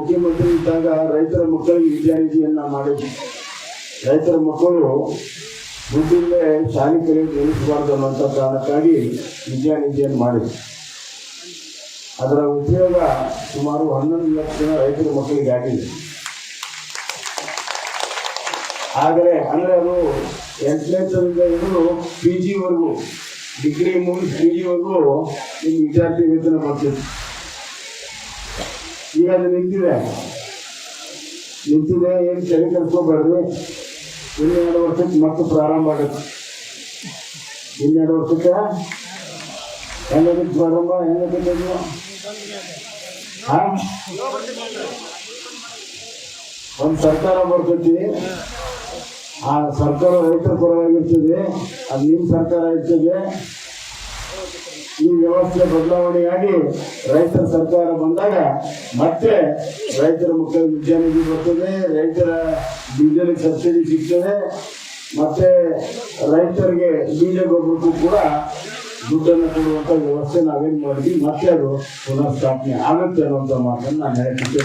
ಮುಖ್ಯಮಂತ್ರಿ ಇದ್ದಾಗ ರೈತರ ಮಕ್ಕಳಿಗೆ ವಿದ್ಯಾನಿಧಿಯನ್ನ ಮಾಡಿದ್ವಿ. ರೈತರ ಮಕ್ಕಳು ದುಡ್ಡಿಂದ ಶಾಲೆ ಕಲಿಯೋದು ನಿಲ್ಲಿಸಬಾರ್ದು ಅನ್ನುವಂಥ ಕಾರಣಕ್ಕಾಗಿ ವಿದ್ಯಾನಿಧಿಯನ್ನು ಮಾಡಿದ್ವಿ. ಅದರ ಉಪಯೋಗ ಸುಮಾರು 11 ಲಕ್ಷ ಜನ ರೈತರ ಮಕ್ಕಳಿಗೆ ಆಗಿದೆ. ಆದರೆ ಅಂದರೆ ಅದು 8ನೇ ತರದಿಂದ ಹಿಡಿದು PG ವರೆಗೂ, ಡಿಗ್ರಿ ಮುಗಿಸಿ PG ವರೆಗೂ ನಿಮ್ಮ ವಿದ್ಯಾರ್ಥಿ ವೇತನ ಬರ್ತಿತ್ತು. ಈಗ ಅದು ನಿಂತಿದೆ. ಏನು ತಲೆ ಕೆಡಿಸ್ಕೋಬೇಡ್ರಿ. 2 ವರ್ಷಕ್ಕೆ ಮತ್ತೆ ಪ್ರಾರಂಭ ಆಗುತ್ತೆ. 2 ವರ್ಷಕ್ಕೆ ಹೆಂಗಕ್ಕೆ ಪ್ರಾರಂಭ ಹೆಂಗಕ್ಕೆ ಒಂದು ಸರ್ಕಾರ ಬರ್ತೈತಿ. ಆ ಸರ್ಕಾರ ರೈತರ ಪರವಾಗಿರ್ತದೆ, ಅದು ನಿಮ್ಮ ಸರ್ಕಾರ ಇರ್ತದೆ. ಈ ವ್ಯವಸ್ಥೆ ಬದಲಾವಣೆಯಾಗಿ ರೈತರ ಸರ್ಕಾರ ಬಂದಾಗ ಮತ್ತೆ ರೈತರ ಮಕ್ಕಳಿಗೆ ವಿದ್ಯಾನಿಧಿ ಬರ್ತದೆ, ರೈತರ ಡೀಸೆಲ್ ಸಬ್ಸಿಡಿ ಸಿಗ್ತದೆ, ಮತ್ತೆ ರೈತರಿಗೆ ಬೀಜ ಗೊಬ್ಬರಕ್ಕೂ ಕೂಡ ದುಡ್ಡನ್ನು ಕೊಡುವಂಥ ವ್ಯವಸ್ಥೆ ನಾವೇನು ಮಾಡಿದ್ವಿ. ಮತ್ತೆ ಅದು ಪುನಃ ಸ್ಥಾಪನೆ ಆಗುತ್ತೆ ಅನ್ನುವಂಥ ಮಾತನ್ನು ನಾನು ಹೇಳಕ್ಕೆ